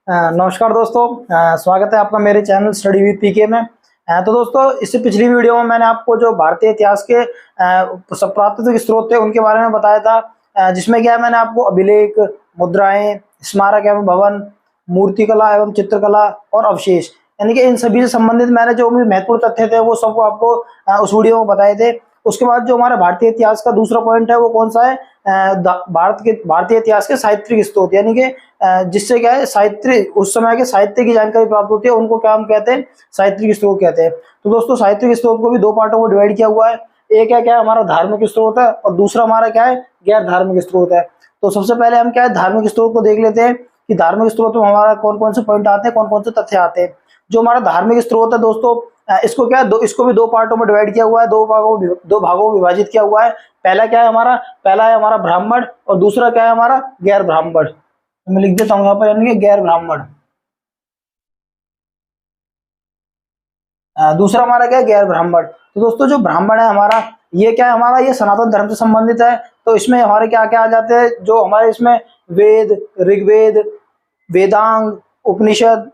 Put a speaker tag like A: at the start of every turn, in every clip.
A: नमस्कार दोस्तों। स्वागत है आपका मेरे चैनल स्टडी विद पीके में। तो दोस्तों, इससे पिछली वीडियो में मैंने आपको जो भारतीय इतिहास के सब प्राकृतिक स्रोत थे उनके बारे में बताया था, जिसमें क्या है मैंने आपको अभिलेख, मुद्राएं, स्मारक एवं भवन, मूर्तिकला एवं चित्रकला और अवशेष यानी कि इन सभी से संबंधित मैंने जो भी महत्वपूर्ण तथ्य थे वो सबको आपको उस वीडियो में बताए थे। उसके बाद जो हमारा भारतीय इतिहास का दूसरा पॉइंट है वो कौन सा है? भारतीय इतिहास के साहित्यिक स्रोत, यानी कि जिससे क्या है साहित्य, उस समय के साहित्य की जानकारी प्राप्त होती है, उनको क्या हम कहते हैं? साहित्यिक स्रोत कहते हैं। तो दोस्तों, साहित्यिक स्रोत को भी दो पार्टों में डिवाइड किया हुआ है। एक है क्या, हमारा धार्मिक स्रोत है, और दूसरा हमारा क्या है? गैर धार्मिक स्रोत है। तो सबसे पहले हम क्या है, धार्मिक स्रोत को देख लेते हैं कि धार्मिक स्रोत में हमारा कौन कौन से पॉइंट आते हैं, कौन कौन से तथ्य आते हैं। जो हमारा धार्मिक स्रोत है दोस्तों, इसको क्या है, इसको भी दो पार्टों में डिवाइड किया हुआ है, दो भागों में विभाजित किया हुआ है। पहला क्या है हमारा? पहला है हमारा ब्राह्मण, और दूसरा क्या है हमारा? गैर ब्राह्मण। मैं लिख देता हूं यहाँ पर, यानी कि गैर ब्राह्मण। दूसरा हमारा क्या है? गैर ब्राह्मण। तो दोस्तों, जो ब्राह्मण है हमारा, ये क्या है हमारा? ये सनातन धर्म से संबंधित है। तो इसमें हमारे क्या क्या आ जाते हैं? जो हमारे इसमें वेद, ऋग्वेद, वेदांग, उपनिषद,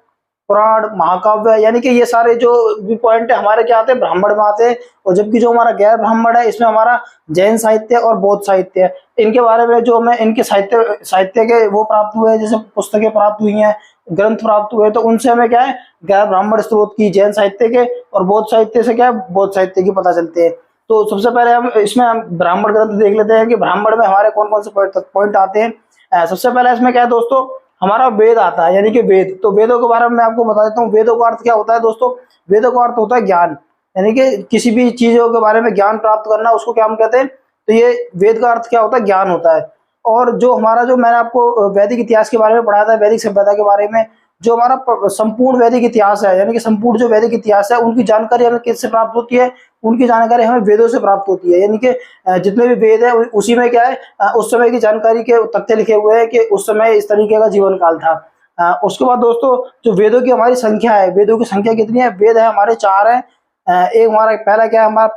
A: पुराण, महाकाव्य, यानी कि ये सारे जो भी पॉइंट है हमारे क्या आते हैं? ब्राह्मण में आते हैं। और जबकि जो हमारा गैर ब्राह्मण है, इसमें हमारा जैन साहित्य और बौद्ध साहित्य है। इनके बारे में जो हमें इनके साहित्य के वो प्राप्त हुए हैं, जैसे पुस्तकें प्राप्त हुई हैं, ग्रंथ प्राप्त हुए, तो उनसे हमें क्या है? गैर ब्राह्मण स्रोत की, जैन साहित्य के और बौद्ध साहित्य से क्या है? बौद्ध साहित्य की पता चलते हैं। तो सबसे पहले हम ब्राह्मण ग्रंथ देख लेते हैं कि ब्राह्मण में हमारे कौन कौन से पॉइंट आते हैं। सबसे पहले इसमें क्या है दोस्तों? हमारा वेद आता है, यानी कि वेद। तो वेदों के बारे में मैं आपको बता देता हूँ। वेदों का अर्थ क्या होता है दोस्तों? वेदों का अर्थ होता है ज्ञान, यानी कि किसी भी चीजों के बारे में ज्ञान प्राप्त करना, उसको क्या हम कहते हैं? तो ये वेद का अर्थ क्या होता है? ज्ञान होता है। और जो हमारा, जो मैंने आपको वैदिक इतिहास के बारे में पढ़ाया था, वैदिक सभ्यता के बारे में, जो हमारा संपूर्ण वैदिक इतिहास है, यानी कि संपूर्ण जो वैदिक इतिहास है, उनकी जानकारी हमें किससे प्राप्त होती है? उनकी जानकारी हमें वेदों से प्राप्त होती है। यानी कि जितने भी वेद है उसी में क्या है, उस समय की जानकारी के तथ्य लिखे हुए हैं कि उस समय इस तरीके का जीवन काल था। उसके बाद दोस्तों, जो वेदों की हमारी संख्या है, वेदों की संख्या कितनी है? वेद है हमारे 4 है। एक हमारा पहला क्या है? हमारा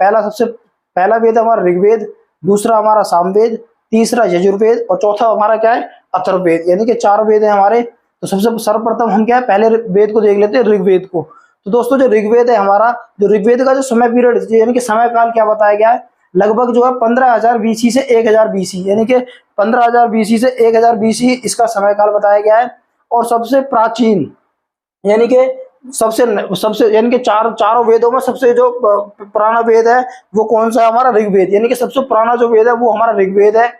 A: पहला वेद है हमारा ऋग्वेद, दूसरा हमारा सामवेद, तीसरा यजुर्वेद, और चौथा हमारा क्या है? अथर्ववेद। यानी कि 4 वेद है हमारे। तो सबसे सर्वप्रथम हम क्या है, पहले वेद को देख लेते हैं, ऋग्वेद को। तो दोस्तों, जो ऋग्वेद है हमारा, जो ऋग्वेद का जो समय पीरियड, यानी कि समय काल क्या बताया गया है? लगभग जो है 15,000 बीसी से 1,000 बीसी, यानी कि 15,000 बीसी से 1,000 बीसी इसका समय काल बताया गया है। और सबसे प्राचीन, यानी कि सबसे सबसे यानी कि चारों वेदों में सबसे जो पुराना वेद है वो कौन सा है? हमारा ऋग्वेद। यानी कि सबसे पुराना जो वेद है वो हमारा ऋग्वेद है।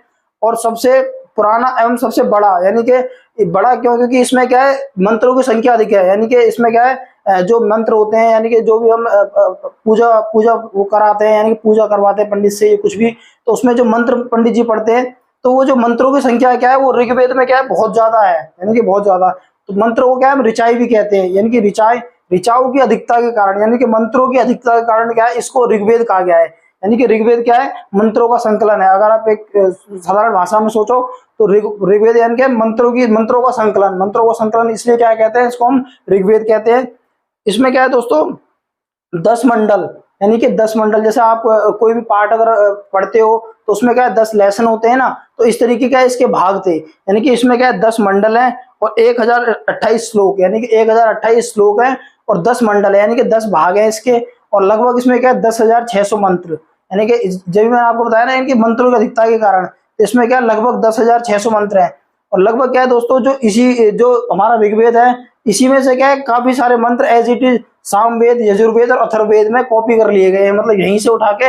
A: और सबसे पुराना एवं सबसे बड़ा, यानी कि बड़ा क्यों? क्योंकि इसमें क्या है? मंत्रों की संख्या अधिक है। यानी कि इसमें क्या है, जो मंत्र होते हैं, यानी कि जो भी हम पूजा पूजा वो कराते हैं, यानी कि पूजा करवाते हैं पंडित से, कुछ भी, तो उसमें जो मंत्र पंडित जी पढ़ते हैं, तो वो जो मंत्रों की संख्या क्या है? वो ऋग्वेद में क्या है? बहुत ज्यादा है, यानी कि बहुत ज्यादा। तो मंत्र को क्या है? हम ऋचाई भी कहते हैं, यानी कि ऋचाओं की अधिकता के कारण, यानी कि मंत्रों की अधिकता के कारण क्या है? इसको ऋग्वेद कहा गया है। यानी कि ऋग्वेद क्या है? मंत्रों का संकलन है। अगर आप एक साधारण भाषा में सोचो तो ऋग्वेद यानी कि मंत्रों का संकलन इसलिए क्या कहते हैं? इसको हम ऋग्वेद कहते हैं। इसमें क्या है दोस्तों? 10 मंडल, यानी कि 10 मंडल, जैसे आप कोई भी पाठ अगर पढ़ते हो तो उसमें क्या है? 10 लेसन होते हैं ना, तो इस तरीके का इसके भाग थे। यानी कि इसमें क्या है? 10 मंडल हैं और 1028 श्लोक, यानी कि 1028 श्लोक हैं और 10 मंडल है, यानी कि 10 भाग हैं इसके। और लगभग इसमें क्या है? 10,600 मंत्र, यानी कि जब मैंने आपको बताया ना इनकी मंत्रों की अधिकता के कारण, तो इसमें क्या लगभग 10,600 मंत्र हैं। और लगभग क्या है दोस्तों, जो हमारा ऋग्वेद है, इसी में से क्या है? काफी सारे मंत्र as it is Samaveda, Yajurveda और अथर्ववेद में कॉपी कर लिए गए हैं। मतलब यहीं से उठा के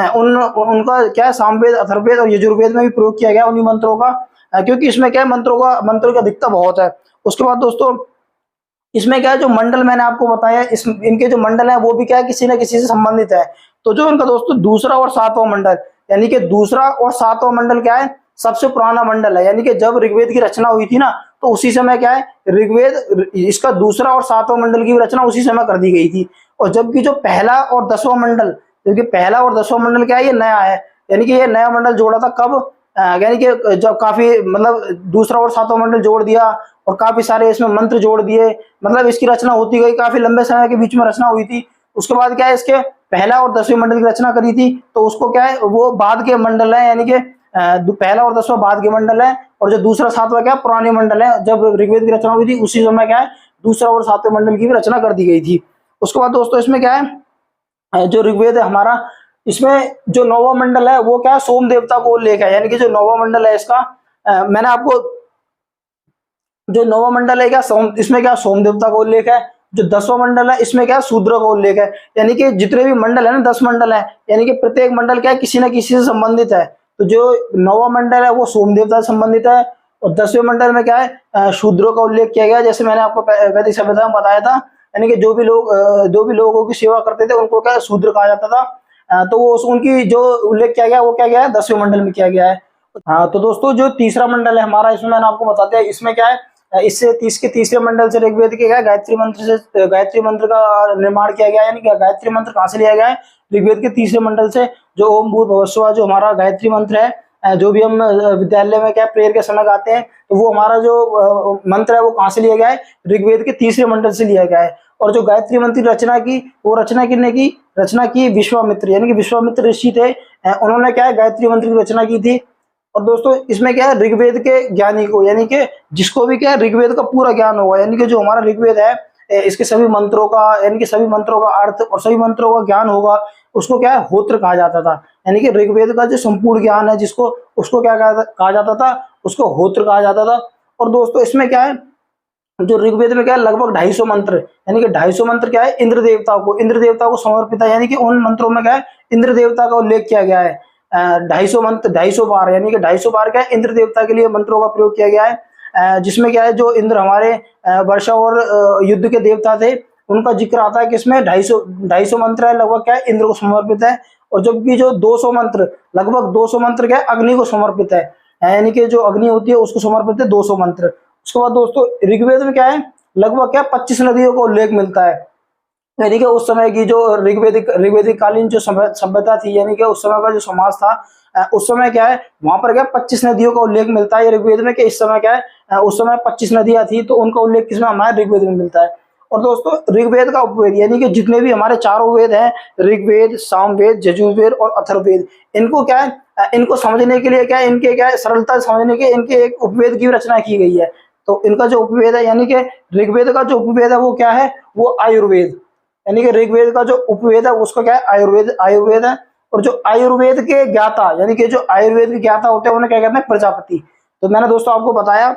A: उनका क्या है? सामवेद, अथर्ववेद और यजुर्वेद में भी प्रयोग किया गया उन्हीं मंत्रों का, क्योंकि इसमें क्या है? मंत्रों की अधिकता बहुत है। उसके बाद दोस्तों, इसमें क्या है? जो मंडल मैंने आपको बताया, इनके जो मंडल है वो भी क्या है? किसी न किसी से संबंधित है। तो जो इनका दोस्तों दूसरा और 7वां मंडल, यानी कि दूसरा और 7वां मंडल क्या है? सबसे पुराना मंडल है। यानी कि जब ऋग्वेद की रचना हुई थी ना, तो उसी समय क्या है? ऋग्वेद, इसका दूसरा और 7वां मंडल की रचना उसी समय कर दी गई थी। और जबकि जो पहला और 10वां मंडल, क्योंकि पहला और 10वां मंडल क्या है? ये नया है। यानी कि ये नया मंडल जोड़ा था कब? यानी कि जब काफी, मतलब दूसरा और 7वां मंडल जोड़ दिया और काफी सारे इसमें मंत्र जोड़ दिए, मतलब इसकी रचना होती गई, काफी लंबे समय के बीच में रचना हुई थी। उसके बाद क्या है? इसके पहला और 10वें मंडल की रचना करी थी, तो उसको क्या है? वो बाद के मंडल है, यानी कि पहला और 10वां बाद के मंडल है, और जो दूसरा 7वां क्या है पुराने मंडल है। जब ऋग्वेद की रचना हुई थी उसी समय क्या है दूसरा और 7वें मंडल की भी रचना कर दी गई थी। उसके बाद दोस्तों इसमें क्या है जो ऋग्वेद है हमारा, इसमें जो 9वां मंडल है वो क्या है सोम देवता को उल्लेख है। यानी कि जो 9वां मंडल है इसका मैंने आपको जो 9वां मंडल है क्या इसमें क्या सोम देवता का उल्लेख है। जो 10वां मंडल है इसमें क्या शूद्र का उल्लेख है। यानी कि जितने भी मंडल है ना 10 मंडल है, यानी कि प्रत्येक मंडल क्या है किसी न किसी से संबंधित है। तो जो 9वां मंडल है वो सोम देवता से संबंधित है, और 10वें मंडल में क्या है शूद्रों का उल्लेख किया गया। जैसे मैंने आपको वैदिक सभ्यता में बताया था, यानी कि जो भी लोगों की सेवा करते थे उनको क्या शूद्र कहा जाता था। तो वो उनकी जो उल्लेख किया गया वो क्या गया है 10वें मंडल में किया गया है। हाँ तो दोस्तों जो तीसरा मंडल है हमारा, इसमें मैंने आपको बता दिया इसमें क्या है इससे तीसरे मंडल से ऋग्वेद के क्या गायत्री मंत्र का निर्माण किया गया। यानी कि गायत्री मंत्र कहाँ से लिया गया है ऋग्वेद के तीसरे मंडल से। जो ओम भूर्भुवः स्वः जो हमारा गायत्री मंत्र है, जो भी हम विद्यालय में क्या प्रेयर के समय गाते हैं, तो वो हमारा जो मंत्र है वो कहाँ से लिया गया है ऋग्वेद के तीसरे मंडल से लिया गया है। और जो गायत्री मंत्र रचना की वो रचना की विश्वामित्र, यानी कि विश्वामित्र ऋषि थे, उन्होंने क्या है गायत्री मंत्र की रचना की थी। और दोस्तों इसमें क्या है ऋग्वेद के ज्ञानी को, यानी कि जिसको भी क्या है ऋग्वेद का पूरा ज्ञान होगा, यानी कि जो हमारा ऋग्वेद है इसके सभी मंत्रों का, यानी कि सभी मंत्रों का अर्थ और सभी मंत्रों का ज्ञान होगा, उसको क्या है होत्र कहा जाता था। यानी कि ऋग्वेद का जो संपूर्ण ज्ञान है जिसको उसको क्या कहा जाता था, उसको होत्र कहा जाता था। और दोस्तों इसमें क्या है जो ऋग्वेद में क्या है लगभग 250 मंत्र, यानी कि 250 मंत्र क्या है इंद्र देवता को समर्पित है। यानी कि उन मंत्रों में क्या है इंद्र देवता का उल्लेख किया गया है। 250 मंत्र 250 बार, यानी कि 250 बार क्या है इंद्र देवता के लिए मंत्रों का प्रयोग किया गया है। जिसमें क्या है जो इंद्र हमारे वर्षा और युद्ध के देवता थे उनका जिक्र आता है कि इसमें 250 मंत्र है लगभग क्या है इंद्र को समर्पित है। और जबकि जो 200 मंत्र लगभग 200 मंत्र क्या है अग्नि को समर्पित है, यानी कि जो अग्नि होती है उसको समर्पित है 200 मंत्र। उसके बाद दोस्तों ऋग्वेद में क्या है लगभग क्या 25 नदियों का उल्लेख मिलता है। यानी कि उस समय की जो ऋग्वेदिक कालीन जो सभ्यता थी, यानी कि उस समय का जो समाज था उस समय क्या है वहां पर क्या 25 नदियों का उल्लेख मिलता है ऋग्वेद में, कि इस समय क्या है उस समय 25 नदियां थी, तो उनका उल्लेख किसमें हमारे ऋग्वेद में मिलता है। और दोस्तों ऋग्वेद का उपवेद, यानी कि जितने भी हमारे चारों वेद हैं ऋग्वेद, सामवेद, यजुर्वेद और अथर्ववेद, इनको क्या है इनको समझने के लिए क्या है इनके क्या है सरलता समझने के इनके एक उपवेद की रचना की गई है। तो इनका जो उपवेद है, यानी कि ऋग्वेद का जो उपवेद है वो क्या है वो आयुर्वेद, यानी कि ऋग्वेद का जो उपवेद है उसका क्या है आयुर्वेद है। और जो आयुर्वेद के ज्ञाता, यानी कि जो आयुर्वेद के ज्ञाता होते हैं उन्हें क्या कहते हैं प्रजापति। तो मैंने दोस्तों आपको बताया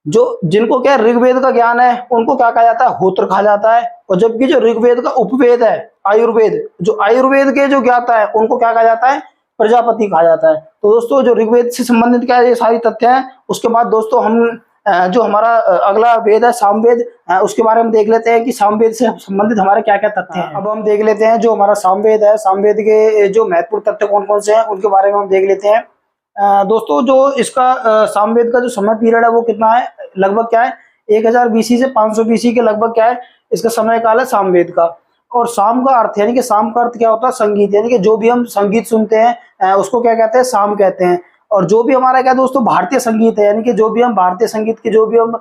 A: जो जिनको क्या ऋग्वेद का ज्ञान है उनको क्या कहा जाता है होत्र कहा जाता है। और जबकि जो ऋग्वेद का उपवेद है आयुर्वेद, जो आयुर्वेद के जो ज्ञाता है उनको क्या कहा जाता है प्रजापति कहा जाता है। तो दोस्तों जो ऋग्वेद से संबंधित क्या ये सारी तथ्य हैं। उसके बाद दोस्तों हम जो हमारा अगला वेद है सामवेद, उसके बारे में देख लेते हैं कि सामवेद से संबंधित हमारे क्या क्या तथ्य हैं। अब हम देख लेते हैं जो हमारा सामवेद है, सामवेद के जो महत्वपूर्ण तथ्य कौन कौन से हैं उनके बारे में हम देख लेते हैं। दोस्तों जो इसका सामवेद का जो समय पीरियड है वो कितना है लगभग क्या है 1000 BC से 500 BC के लगभग क्या है इसका समय काल है सामवेद का। और साम का अर्थ, यानी कि साम का अर्थ क्या होता है संगीत, यानी कि जो भी हम संगीत सुनते हैं उसको क्या कहते हैं साम कहते हैं। और जो भी हमारा क्या दोस्तों भारतीय संगीत है, यानी कि जो भी हम भारतीय संगीत के जो भी हम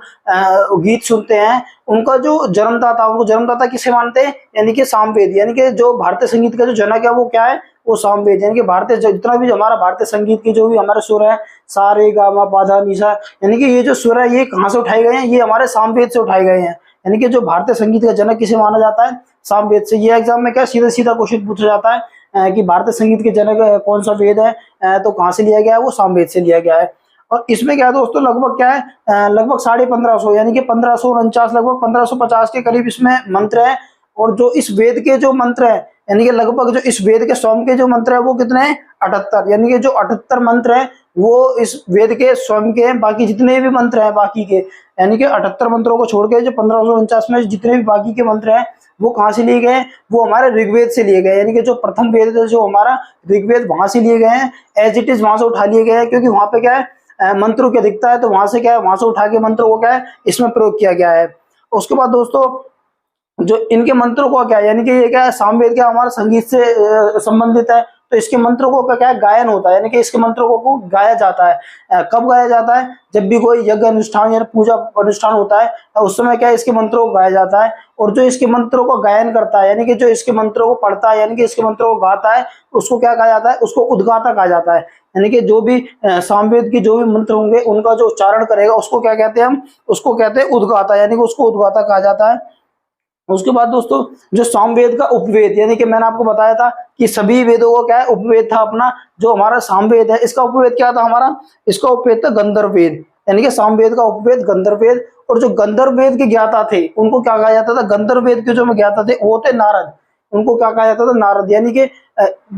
A: गीत सुनते हैं उनका जो जन्मदाता किसे मानते हैं, यानी कि सामवेद, यानी कि जो भारतीय संगीत का जो जनक है वो क्या है वो सामवेद। यानी कि भारतीय जितना भी हमारा भारतीय संगीत की जो भी हमारे सुर है सा रे गा मा पा धा नी सा, यानी कि ये जो सुर है ये कहाँ से उठाए गए हैं ये हमारे सामवेद से उठाए गए हैं। यानी कि जो भारतीय संगीत का जनक किसे माना जाता है सामवेद से। ये एग्जाम में क्या सीधा सीधा क्वेश्चन पूछा जाता है कि भारतीय संगीत के जनक कौन सा वेद है, तो कहाँ से लिया गया है वो सामवेद से लिया गया है। और इसमें क्या है दोस्तों लगभग क्या है लगभग 1550 यानी कि 1549 लगभग 1550 के करीब इसमें मंत्र है। और जो इस वेद के जो मंत्र है, यानी कि लगभग जो इस वेद के स्वयं के जो मंत्र है वो कितने हैं 78, यानी कि जो 78 मंत्र है वो इस वेद के स्वयं के हैं। बाकी जितने भी मंत्र हैं बाकी के, यानी कि 78 मंत्रों को छोड़ के जो 1549 में जितने भी बाकी के मंत्र हैं वो कहाँ से लिए गए वो हमारे ऋग्वेद से लिए गए। यानी कि जो प्रथम वेद है जो हमारा ऋग्वेद वहां से लिए गए हैं, एज इट इज वहां से उठा लिए गए हैं, क्योंकि वहां पे क्या है मंत्रों की अधिकता है, तो वहां से क्या है वहां से उठा के मंत्रों को क्या है इसमें प्रयोग किया गया है। उसके बाद दोस्तों जो इनके मंत्रों को क्या है, यानी कि ये क्या है सामवेद क्या हमारा संगीत से संबंधित है, तो इसके मंत्रों को क्या है, गायन होता है, यानी कि इसके मंत्रों को गाया जाता है। कब गाया जाता है, जब भी कोई यज्ञ अनुष्ठान या पूजा अनुष्ठान होता है उस समय क्या है, इसके मंत्रों को गाया जाता है। और जो इसके मंत्रों को गायन करता है, यानी कि जो इसके मंत्रों को पढ़ता है, यानी कि इसके मंत्रों को गाता है, उसको क्या कहा जाता है, उसको उद्गाता कहा जाता है। यानी कि जो भी सामवेद की जो भी मंत्र होंगे उनका जो उच्चारण करेगा उसको क्या कहते हैं, हम उसको कहते हैं उद्गाता, यानी कि उसको उद्गाता कहा जाता है। उसके बाद दोस्तों जो सामवेद का उपवेद, यानी कि मैंने आपको बताया था कि सभी वेदों को क्या है, उपवेद था अपना। जो हमारा सामवेद है इसका उपवेद क्या था हमारा, इसका उपवेद था गंधर्व वेद, यानी कि सामवेद का उपवेद गंधर्व वेद। और जो गंधर्व वेद के ज्ञाता थे उनको क्या कहा जाता था, गंधर्व वेद के जो ज्ञाता थे वो थे नारद, उनको क्या कहा जाता था, नारद। यानी कि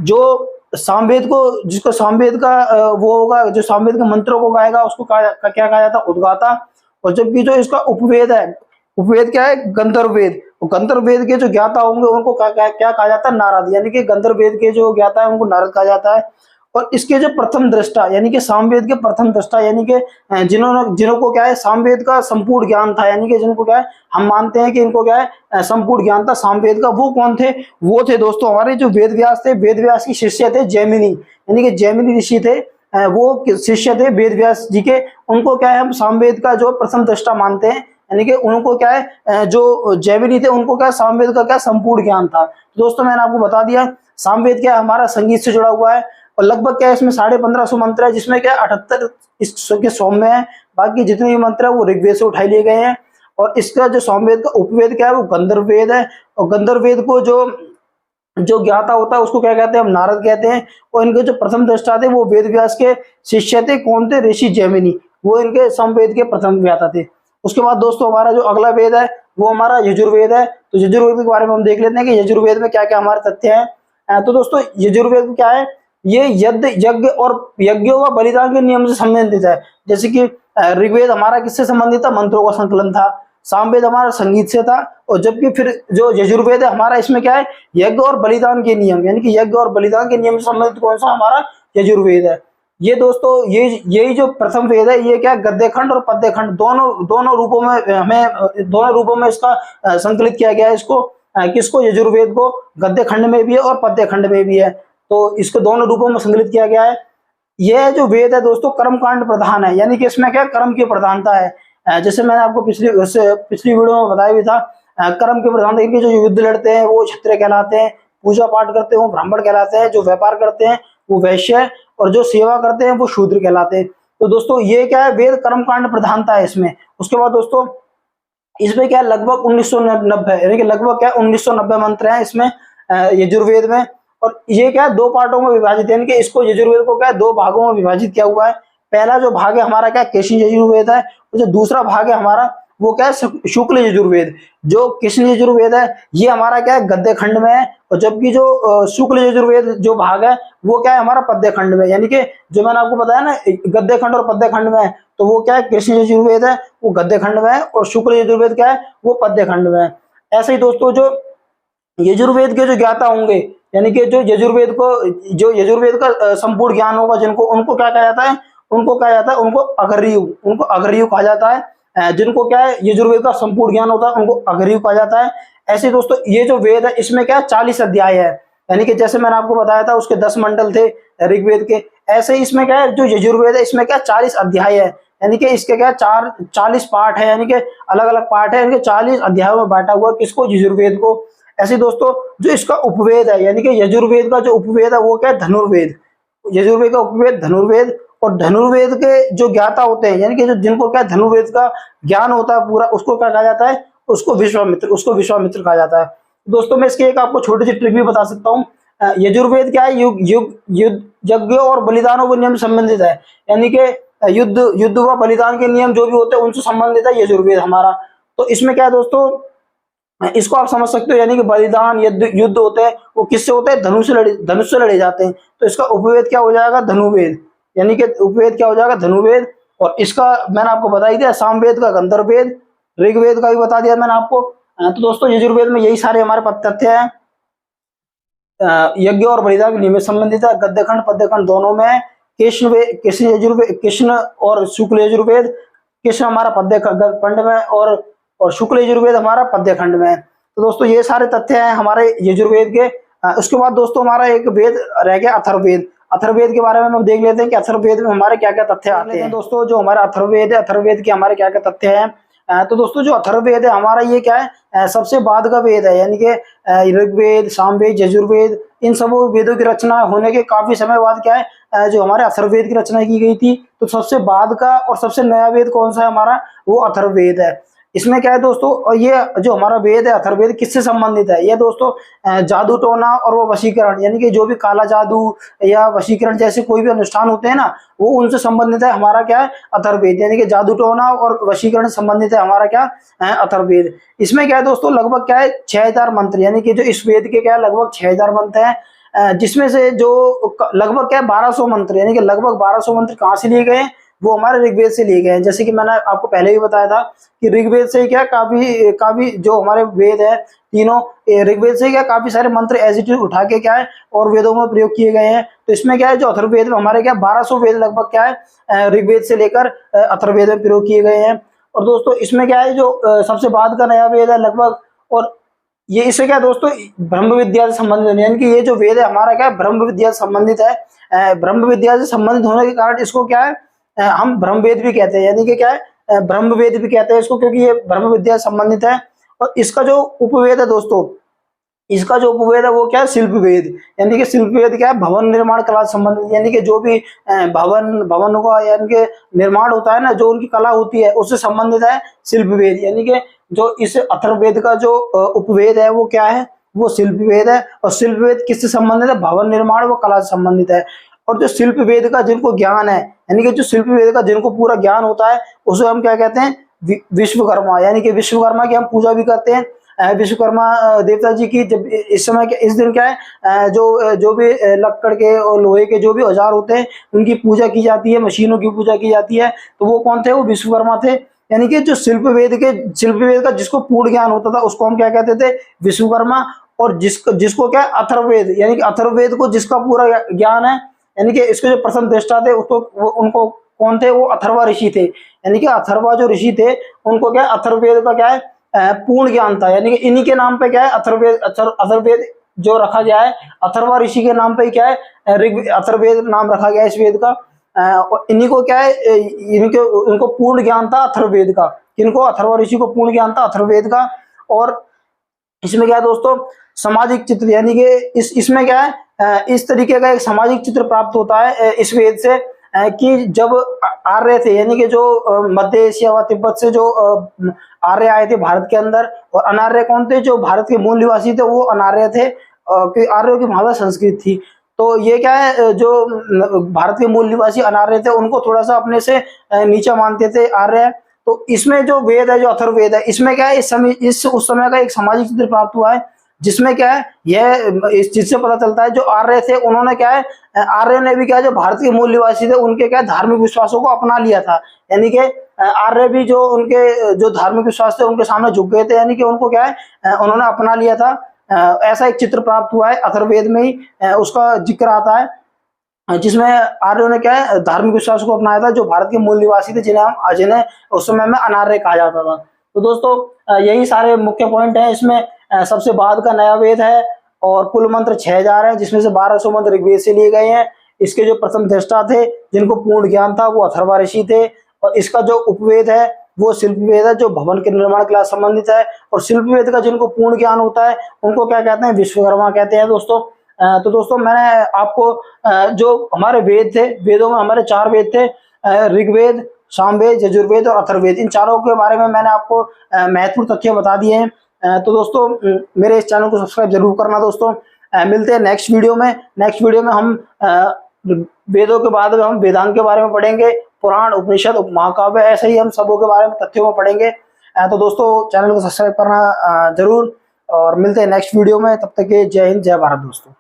A: जो सामवेद को, जिसको सामवेद का वो होगा, जो सामवेद के मंत्रों को गाएगा उसको क्या कहा जाता, उद्गाता। और जबकि जो इसका उपवेद है, उपवेद क्या है, गंधर्व वेद, गंधर्व वेद के जो ज्ञाता होंगे उनको क्या कहा जाता है, नारद, यानी कि गंधर्व वेद के जो ज्ञाता है उनको नारद कहा जाता है। और इसके जो प्रथम दृष्टा, यानी कि सामवेद के प्रथम दृष्टा, यानी कि जिनको क्या है सामवेद का संपूर्ण ज्ञान था, यानी कि जिनको क्या है हम मानते हैं कि इनको क्या है संपूर्ण ज्ञान था सामवेद का, वो कौन थे, वो थे दोस्तों हमारे जो वेद व्यास थे। वेद व्यास की शिष्य थे जैमिनी, यानी कि जैमिनी ऋषि थे, वो शिष्य थे वेद व्यास जी के। उनको क्या है हम सामवेद का जो प्रथम दृष्टा मानते हैं, यानी कि उनको क्या है जो जैमिनी थे उनको क्या सामवेद का क्या संपूर्ण ज्ञान था। तो दोस्तों मैंने आपको बता दिया सामवेद क्या हमारा संगीत से जुड़ा हुआ है, और लगभग क्या है इसमें 1550 मंत्र है, जिसमें क्या 78 इसके सौम्य है, बाकी जितने भी मंत्र है वो ऋग्वेद से उठाए लिए गए हैं। और इसका जो सामवेद का उपवेद क्या है वो गंधर्व वेद है। और गंधर्व वेद को जो जो ज्ञाता होता है उसको क्या कहते हैं, हम नारद कहते हैं। और इनके जो प्रथम दृष्टा थे वो वेद व्यास के शिष्य थे, कौन थे, ऋषि जैमिनी, वो इनके सामवेद के प्रथम ज्ञाता थे। उसके बाद दोस्तों हमारा जो अगला वेद है वो हमारा यजुर्वेद है। तो यजुर्वेद के बारे में हम देख लेते हैं कि यजुर्वेद में क्या क्या हमारे तथ्य हैं। तो दोस्तों यजुर्वेद क्या है, ये यज्ञ और यज्ञों व बलिदान के नियम से संबंधित है। जैसे कि ऋग्वेद हमारा किससे संबंधित था, मंत्रों का संकलन था। सामवेद हमारा संगीत से था। और जबकि फिर जो यजुर्वेद है हमारा, इसमें क्या है, यज्ञ और बलिदान के नियम, यानी कि यज्ञ और बलिदान के नियम से संबंधित कौन सा हमारा, यजुर्वेद है। ये दोस्तों यही जो प्रथम वेद है ये क्या, गद्य खंड और पद्य खंड दोनों रूपों में हमें दोनों रूपों में इसका संकलित किया गया है। इसको किसको, यजुर्वेद को गद्य खंड में भी है और पद्य खंड में भी है, तो इसको दोनों रूपों में संकलित किया गया है। यह जो वेद है दोस्तों कर्म कांड प्रधान है, यानी कि इसमें क्या कर्म की प्रधानता है। जैसे मैंने आपको पिछली वीडियो में बताया भी था, कर्म के प्रधानता, इनके जो युद्ध लड़ते हैं वो क्षत्रिय कहलाते हैं, पूजा पाठ करते हैं वो ब्राह्मण कहलाते हैं, जो व्यापार करते हैं वो वैश्य, और जो सेवा करते हैं वो शूद्र कहलाते हैं। तो दोस्तों ये क्या है, वेद कर्म कांड प्रधानता है इसमें। उसके बाद दोस्तों इसमें क्या लगभग 1990 यानी कि लगभग क्या 1990 मंत्र हैं इसमें यजुर्वेद में। और ये क्या है दो पार्टों में विभाजित है, यानी कि इसको यजुर्वेद को क्या है दो भागों में विभाजित किया हुआ है। पहला जो भाग है हमारा क्या कृष्ण यजुर्वेद है, और जो दूसरा भाग है हमारा वो क्या है शुक्ल यजुर्वेद। जो कृष्ण यजुर्वेद है ये हमारा क्या है गद्य खंड में है, और जबकि जो शुक्ल यजुर्वेद जो भाग है वो क्या है हमारा पद्य खंड में। यानी कि जो मैंने आपको बताया ना गद्य खंड और पद्य खंड में है, तो वो क्या है कृष्ण यजुर्वेद है वो गद्य खंड में है, और शुक्ल यजुर्वेद क्या है वो पद्य खंड में है। ऐसे ही दोस्तों जो यजुर्वेद के जो ज्ञाता होंगे, यानी कि जो यजुर्वेद का संपूर्ण ज्ञान होगा जिनको, उनको क्या कहा जाता है, उनको कहा जाता है उनको अग्रयु कहा जाता है। जिनको क्या है यजुर्वेद का संपूर्ण ज्ञान होता है उनको अग्रयु कहा जाता है। ऐसे दोस्तों ये जो वेद है इसमें क्या 40 अध्याय है, यानी कि जैसे मैंने आपको बताया था उसके 10 मंडल थे ऋग्वेद के, ऐसे ही इसमें क्या है जो यजुर्वेद है इसमें क्या 40 अध्याय है, यानी कि इसके क्या 40 पाठ है, यानी कि अलग अलग पाठ है, यानी कि 40 अध्यायों में बांटा हुआ किसको, यजुर्वेद को। ऐसे दोस्तों जो इसका उपवेद है, यानी कि यजुर्वेद का जो उपवेद है वो क्या है धनुर्वेद। यजुर्वेद का उपवेद धनुर्वेद, और धनुर्वेद के जो ज्ञाता होते हैं, यानी कि जो जिनको क्या धनुर्वेद का ज्ञान होता है पूरा, उसको क्या कहा जाता है, उसको विश्वामित्र कहा जाता है। दोस्तों मैं इसकी एक आपको छोटी सी ट्रिक भी बता सकता हूँ। यजुर्वेद क्या है युद्ध यज्ञ और बलिदानों के नियम संबंधित है, यानी कि युद्ध व बलिदान के नियम जो भी होते हैं उनसे संबंधित है यजुर्वेद हमारा। तो इसमें क्या है दोस्तों, इसको आप समझ सकते हो, यानी कि बलिदान युद्ध होते हैं वो किससे होते हैं, धनुष से लड़े जाते हैं। तो इसका उपवेद क्या हो जाएगा, धनुर्वेद, यानी कि उपवेद क्या हो जाएगा, धनुर्वेद। और इसका मैंने आपको बता ही दिया सामवेद का गंधर्ववेद, ऋग्वेद का भी बता दिया मैंने आपको। तो दोस्तों यजुर्वेद में यही सारे हमारे तथ्य हैं। यज्ञ और बलिदान के नियम से संबंधित है, गद्यखंड पद्यखंड दोनों में है। कृष्ण और शुक्ल यजुर्वेद, कृष्ण हमारा पद्य खंड में और शुक्ल यजुर्वेद हमारा पद्य खंड में है। तो दोस्तों ये सारे तथ्य हैं हमारे यजुर्वेद के। उसके बाद दोस्तों हमारा एक वेद रह गया अथर्ववेद। अथर्ववेद के बारे में हम देख लेते हैं कि अथर्ववेद में हमारे क्या क्या तथ्य आते हैं। दोस्तों जो हमारा अथर्ववेद है, अथर्ववेद के हमारे क्या क्या तथ्य हैं। तो दोस्तों जो अथर्ववेद है हमारा ये क्या है, सबसे बाद का वेद है, यानी कि ऋग्वेद, सामवेद, यजुर्वेद, इन सब वेदों की रचना होने के काफी समय बाद क्या है, जो हमारे अथर्ववेद की रचना की गई थी। तो सबसे बाद का और सबसे नया वेद कौन सा है हमारा, वो अथर्ववेद है। इसमें क्या है दोस्तों, और ये जो हमारा वेद है अथर्ववेद किससे संबंधित है, ये दोस्तों जादू टोना और वो वशीकरण, यानी कि जो भी काला जादू या वशीकरण जैसे कोई भी अनुष्ठान होते हैं ना, वो उनसे संबंधित है हमारा क्या है, अथर्ववेद। यानी कि जादू टोना और वशीकरण संबंधित है हमारा क्या है, अथर्ववेद। इसमें क्या है दोस्तों, लगभग क्या है 6000 मंत्र, यानी कि जो इस वेद के क्या है लगभग 6000 मंत्र हैं, जिसमें से जो लगभग क्या है 1200 मंत्र, यानी कि लगभग 1200 मंत्र कहाँ से लिए गए हैं, वो हमारे ऋग्वेद से लिए गए हैं। जैसे कि मैंने आपको पहले भी बताया था कि ऋग्वेद से क्या काफी काफी जो हमारे वेद है तीनों, ऋग्वेद से क्या काफी सारे मंत्र एज इट इज उठा के क्या है और वेदों में प्रयोग किए गए हैं। तो इसमें क्या है जो अथर्ववेद में हमारे क्या 1200 वेद लगभग क्या है ऋग्वेद से लेकर अथर्ववेद में प्रयोग किए गए हैं। और दोस्तों इसमें क्या है जो सबसे बाद का नया वेद है लगभग, और ये इससे क्या दोस्तों ब्रह्म विद्या से संबंधित, यानी कि ये जो वेद है हमारा क्या ब्रह्म विद्या से संबंधित है। ब्रह्म विद्या से संबंधित होने के कारण इसको क्या है हम ब्रह्मवेद भी कहते हैं, यानी कि क्या है ब्रह्मवेद भी कहते हैं इसको, क्योंकि ये ब्रह्म विद्या से संबंधित है। और इसका जो उपवेद है दोस्तों, इसका जो उपवेद है वो क्या है शिल्प वेद, यानी कि शिल्प वेद क्या है भवन निर्माण कला से संबंधित, यानी कि जो भी भवन का यानी कि निर्माण होता है ना, जो उनकी कला होती है उससे संबंधित है शिल्प वेद। यानी कि जो इस अथर्ववेद का जो उपवेद है वो क्या है, वो शिल्प वेद है। और शिल्प वेद किससे संबंधित है, भवन निर्माण व कला से संबंधित है। और जो शिल्प वेद का जिनको ज्ञान है, यानी कि जो शिल्प वेद का जिनको पूरा ज्ञान होता है उसे हम क्या कहते हैं, विश्वकर्मा, यानी कि विश्वकर्मा की हम पूजा भी करते हैं। विश्वकर्मा देवता जी की जब इस समय इस दिन क्या है जो भी लक्कड़ के और लोहे के जो भी औजार होते हैं उनकी पूजा की जाती है, मशीनों की पूजा की जाती है। तो वो कौन थे, वो विश्वकर्मा थे। यानी कि जो शिल्प वेद का जिसको पूर्ण ज्ञान होता था उसको हम क्या कहते थे, विश्वकर्मा। और जिसको क्या अथर्ववेद, यानी कि अथर्ववेद को जिसका पूरा ज्ञान है, यानी कि इसके जो प्रथम दृष्टा थे उसको उनको कौन थे, वो अथर्वा ऋषि थे। यानी कि अथर्वा जो ऋषि थे उनको क्या अथर्ववेद का क्या है पूर्ण ज्ञान था। यानी कि इन्हीं के नाम पे क्या है अथर्ववेद जो रखा गया है, अथर्वा ऋषि के नाम पे क्या है अथर्ववेद नाम रखा गया है इस वेद का। इन्हीं को क्या है इनको पूर्ण ज्ञान था अथर्ववेद का। किनको, अथर्वा ऋषि को पूर्ण ज्ञान था अथर्ववेद का। और इसमें क्या है दोस्तों सामाजिक चित्र, यानी कि इसमें क्या है इस तरीके का एक सामाजिक चित्र प्राप्त होता है इस वेद से कि जब आर्य थे, यानी कि जो मध्य एशिया व तिब्बत से जो आर्य आए थे भारत के अंदर, और अनार्य कौन थे, जो भारत के मूल निवासी थे वो अनार्य थे, क्योंकि आर्यों की भाषा संस्कृत थी। तो ये क्या है जो भारत के मूल निवासी अनार्य थे उनको थोड़ा सा अपने से नीचा मानते थे आर्य। तो इसमें जो वेद है जो अथर्ववेद है, इसमें क्या है उस समय का एक सामाजिक चित्र प्राप्त हुआ है, जिसमें क्या है यह इस चीज से पता चलता है जो आर्य थे उन्होंने क्या है आर्य ने भी क्या जो भारत के मूल निवासी थे उनके क्या धार्मिक विश्वासों को अपना लिया था। यानी कि आर्य भी जो उनके जो धार्मिक विश्वास थे उनके सामने झुक गए थे, यानी कि उनको क्या है उन्होंने अपना लिया था। ऐसा एक चित्र प्राप्त हुआ है अथर्ववेद में ही उसका जिक्र आता है, जिसमें आर्यों ने क्या है धार्मिक विश्वास को अपनाया था, जो भारत के मूल निवासी थे जिन्हें उस समय में अनार्य कहा जाता था। तो दोस्तों यही सारे मुख्य पॉइंट हैं इसमें। सबसे बाद का नया वेद है और कुल मंत्र 6000 है, जिसमें से 1200 मंत्र ऋग्वेद से लिए गए हैं। इसके जो प्रथम दृष्टा थे जिनको पूर्ण ज्ञान था वो अथर्वा ऋषि थे। और इसका जो उपवेद है वो शिल्प वेद है, जो भवन के निर्माण के साथ संबंधित है। और शिल्प वेद का जिनको पूर्ण ज्ञान होता है उनको क्या कहते हैं, विश्वकर्मा कहते हैं दोस्तों। तो दोस्तों मैंने आपको जो हमारे वेद थे, वेदों में हमारे 4 वेद थे, ऋग्वेद, सामवेद, यजुर्वेद और अथर्ववेद। इन चारों के बारे में मैंने आपको महत्वपूर्ण तथ्य बता दिए हैं। तो दोस्तों मेरे इस चैनल को सब्सक्राइब जरूर करना दोस्तों। मिलते हैं नेक्स्ट वीडियो में। नेक्स्ट वीडियो में हम वेदों के बाद में हम वेदांग के बारे में पढ़ेंगे, पुराण, उपनिषद, महाकाव्य, ऐसे ही हम सबों के बारे में तथ्यों में पढ़ेंगे। तो दोस्तों चैनल को सब्सक्राइब करना जरूर, और मिलते हैं नेक्स्ट वीडियो में। तब तक के जय हिंद, जय भारत दोस्तों।